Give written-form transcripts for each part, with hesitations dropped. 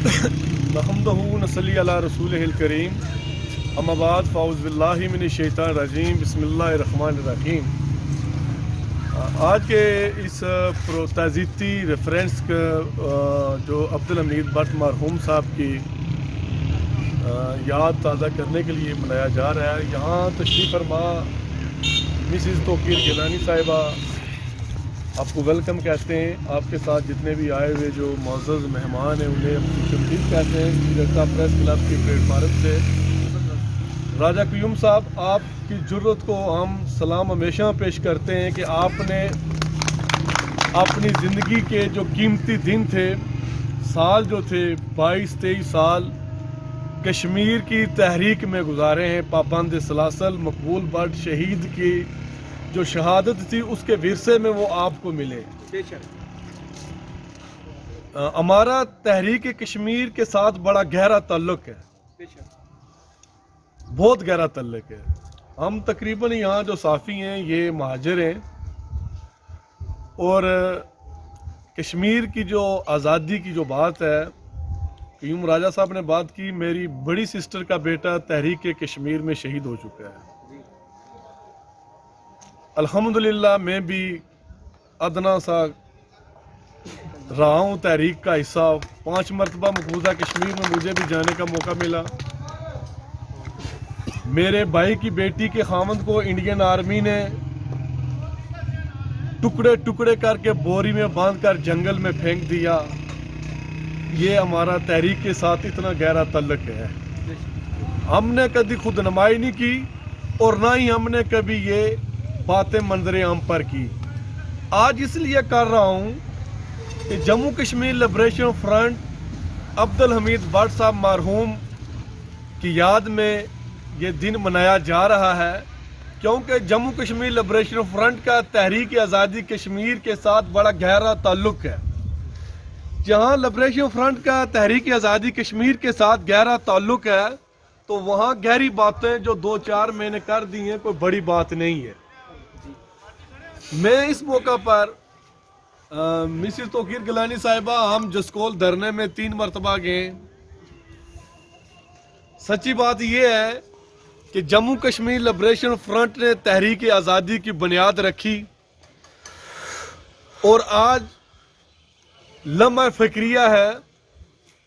नहमदहू नसल्ली अला रसूलिहिल करीम अम्मा बाद फ़ाउज़ बिल्लाहि मिनश शैतानिर रजीम बिस्मिल्लाहिर रहमानिर रहीम। आज के इस ताज़ीती रेफरेंस जो अब्दुल हमीद भट्ट मरहूम साहब की याद ताज़ा करने के लिए मनाया जा रहा है। यहाँ तशरीफ़ फरमा मिसिज़ तौक़ीर गिलानी साहिबा आपको वेलकम कहते हैं। आपके साथ जितने भी आए हुए जो मुअज़्ज़ज़ मेहमान हैं उन्हें हम खुशआमदीद कहते हैं। जगता प्रेस क्लब के प्लेटफार्म से राजा क़य्यूम साहब, आपकी जुर्रत को हम सलाम हमेशा पेश करते हैं कि आपने अपनी ज़िंदगी के जो कीमती दिन थे, साल जो थे 22-23 साल कश्मीर की तहरीक में गुजारे हैं। पाबंद सलासल मकबूल भट्ट शहीद की जो शहादत थी उसके विरसे में वो आपको मिले। हमारा तहरीक कश्मीर के साथ बड़ा गहरा ताल्लुक़ है, बहुत गहरा ताल्लुक़ है। हम तकरीबन यहाँ जो साफ़ी हैं ये महाजिर हैं और कश्मीर की जो आज़ादी की जो बात है, क़य्यूम राजा साहब ने बात की, मेरी बड़ी सिस्टर का बेटा तहरीक कश्मीर में शहीद हो चुका है। अल्हम्दुलिल्लाह मैं भी अदना सा रहा हूँ तहरीक का हिस्सा। 5 मरतबा मकबूजा कश्मीर में मुझे भी जाने का मौका मिला। मेरे भाई की बेटी के खामद को इंडियन आर्मी ने टुकड़े टुकड़े करके बोरी में बांधकर जंगल में फेंक दिया। ये हमारा तहरीक के साथ इतना गहरा ताल्लुक़ है। हमने कभी खुद नुमाई नहीं की और ना ही हमने कभी ये बातें मंजर आम पर की। आज इसलिए कर रहा हूँ कि जम्मू कश्मीर लिबरेशन फ्रंट अब्दुल हमीद भट्ट साहब मरहूम की याद में ये दिन मनाया जा रहा है, क्योंकि जम्मू कश्मीर लिबरेशन फ्रंट का तहरीक आज़ादी कश्मीर के साथ बड़ा गहरा ताल्लुक़ है। जहाँ लिबरेशन फ्रंट का तहरीक आज़ादी कश्मीर के साथ गहरा ताल्लुक़ है तो वहाँ गहरी बातें जो 2-4 महीने कर दी हैं कोई बड़ी बात नहीं है। मैं इस मौका पर मिसिज़ तौक़ीर गिलानी साहिबा, हम जसकोल धरने में 3 मरतबा गए। सच्ची बात यह है कि जम्मू कश्मीर लिबरेशन फ्रंट ने तहरीक आज़ादी की बुनियाद रखी और आज लम्हा फ़िक्रिया है।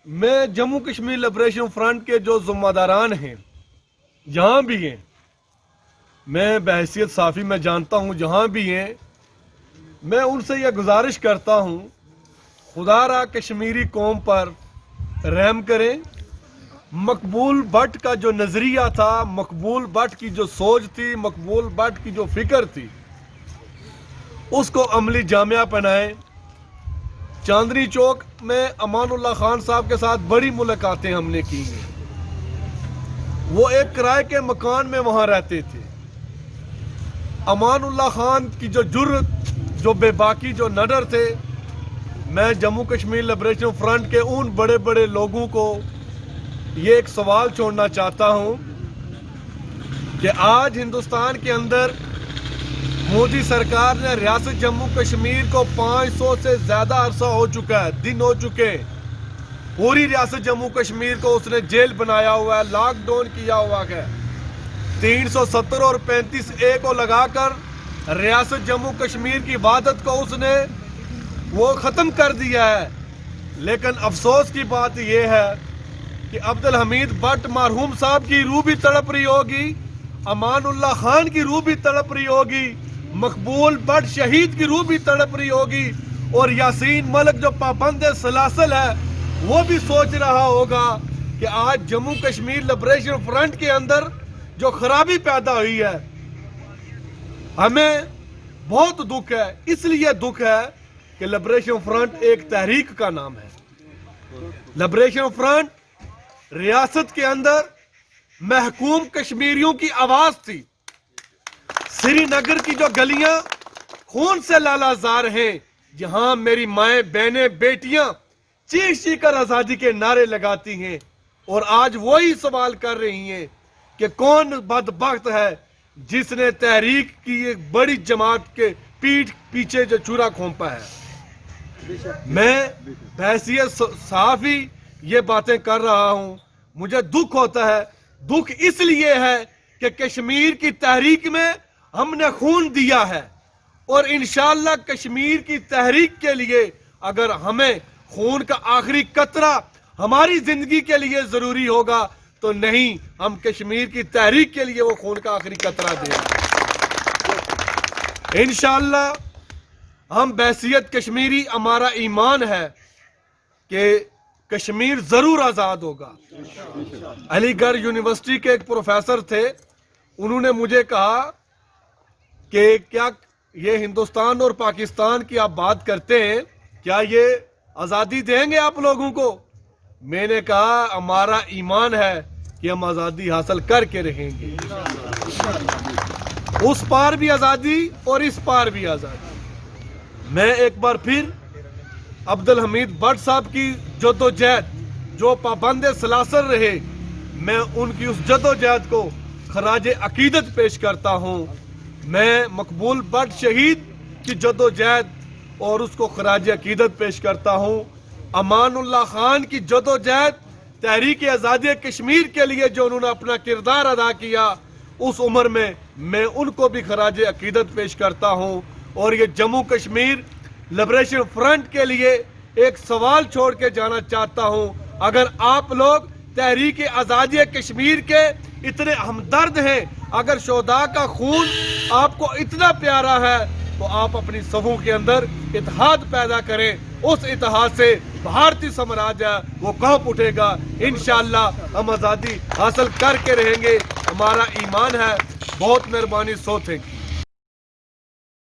मैं जम्मू कश्मीर लिबरेशन फ्रंट के जो ज़िम्मेदारान हैं जहाँ भी हैं, मैं बहैसियत साफ़ी में जानता हूँ जहाँ भी हैं, मैं उनसे यह गुजारिश करता हूँ खुदारा कश्मीरी कौम पर रहम करें। मकबूल भट्ट का जो नज़रिया था, मकबूल भट्ट की जो सोच थी, मकबूल भट्ट की जो फ़िक्र थी, उसको अमली जामिया पहनाएं। चांदनी चौक में अमानुल्लाह खान साहब के साथ बड़ी मुलाकातें हमने की हैं। वो एक किराए के मकान में वहाँ रहते थे। अमानुल्लाह खान की जो जुर्रत, जो बेबाकी, जो नडर थे, मैं जम्मू कश्मीर लिबरेशन फ्रंट के उन बड़े बड़े लोगों को ये एक सवाल छोड़ना चाहता हूँ कि आज हिंदुस्तान के अंदर मोदी सरकार ने रियासत जम्मू कश्मीर को 500 से ज़्यादा अरसा हो चुका है, दिन हो चुके हैं, पूरी रियासत जम्मू कश्मीर को उसने जेल बनाया हुआ है, लॉकडाउन किया हुआ है। 370 और 35A को लगाकर रियासत जम्मू कश्मीर की इबादत को उसने वो ख़त्म कर दिया है। लेकिन अफसोस की बात यह है कि अब्दुल हमीद भट्ट मरहूम साहब की रूह भी तड़प रही होगी, अमानुल्लाह खान की रूह भी तड़प रही होगी, मकबूल भट्ट शहीद की रूह भी तड़प रही होगी और यासीन मलिक जो पाबंद सलासल है वो भी सोच रहा होगा कि आज जम्मू कश्मीर लिबरेशन फ्रंट के अंदर जो खराबी पैदा हुई है, हमें बहुत दुख है। इसलिए दुख है कि लिबरेशन फ्रंट एक तहरीक का नाम है। लिबरेशन फ्रंट रियासत के अंदर महकूम कश्मीरियों की आवाज थी। श्रीनगर की जो गलियां खून से लालाजार हैं, जहां मेरी माएं, बहनें, बेटियां चीख चीख कर आजादी के नारे लगाती हैं और आज वही सवाल कर रही हैं कि कौन बदबख्त है जिसने तहरीक की एक बड़ी जमात के पीठ पीछे जो चूरा खोंपा है। मैं बहैसियत सहाफ़ी یہ باتیں کر رہا ہوں، مجھے دکھ ہوتا ہے۔ دکھ اس لیے ہے کہ کشمیر کی تحریک میں ہم نے خون دیا ہے، اور انشاءاللہ کشمیر کی تحریک کے لیے اگر ہمیں خون کا آخری قطرہ ہماری زندگی کے لیے ضروری ہوگا تو نہیں، ہم کشمیر کی تحریک کے لیے وہ خون کا آخری قطرہ دیں۔ انشاءاللہ ہم بحیثیت کشمیری، ہمارا ایمان ہے کہ کشمیر ضرور آزاد ہوگا۔ علی گڑھ یونیورسٹی کے ایک پروفیسر تھے، انہوں نے مجھے کہا کہ کیا یہ ہندوستان اور پاکستان کی آپ بات کرتے ہیں، کیا یہ آزادی دیں گے آپ لوگوں کو؟ میں نے کہا ہمارا ایمان ہے کہ ہم آزادی حاصل کر کے رہیں گے، اس پار بھی آزادی اور اس پار بھی آزادی۔ میں ایک بار پھر عبدالحمید بٹ صاحب کی جدوجہد، جو پابند سلاسل رہے، میں ان کی اس جدوجہد کو خراج عقیدت پیش کرتا ہوں۔ میں مقبول بٹ شہید کی جدوجہد اور اس کو خراج عقیدت پیش کرتا ہوں۔ امان اللہ خان کی جدوجہد تحریک آزادی کشمیر کے لیے جو انہوں نے اپنا کردار ادا کیا، اس عمر میں ان کو بھی خراج عقیدت پیش کرتا ہوں۔ اور یہ جموں کشمیر لبریشن فرنٹ کے لیے ایک سوال چھوڑ کے جانا چاہتا ہوں، اگر آپ لوگ تحریک آزادی کشمیر کے اتنے ہمدرد ہیں، اگر شہداء کا خون آپ کو اتنا پیارا ہے، تو آپ اپنی صفوں کے اندر اتحاد پیدا کریں۔ اس اتحاد سے بھارتی سامراجیہ وہ کانپ اٹھے گا۔ انشاءاللہ ہم آزادی حاصل کر کے رہیں گے، ہمارا ایمان ہے۔ بہت مہربانی، سو تھینک یو۔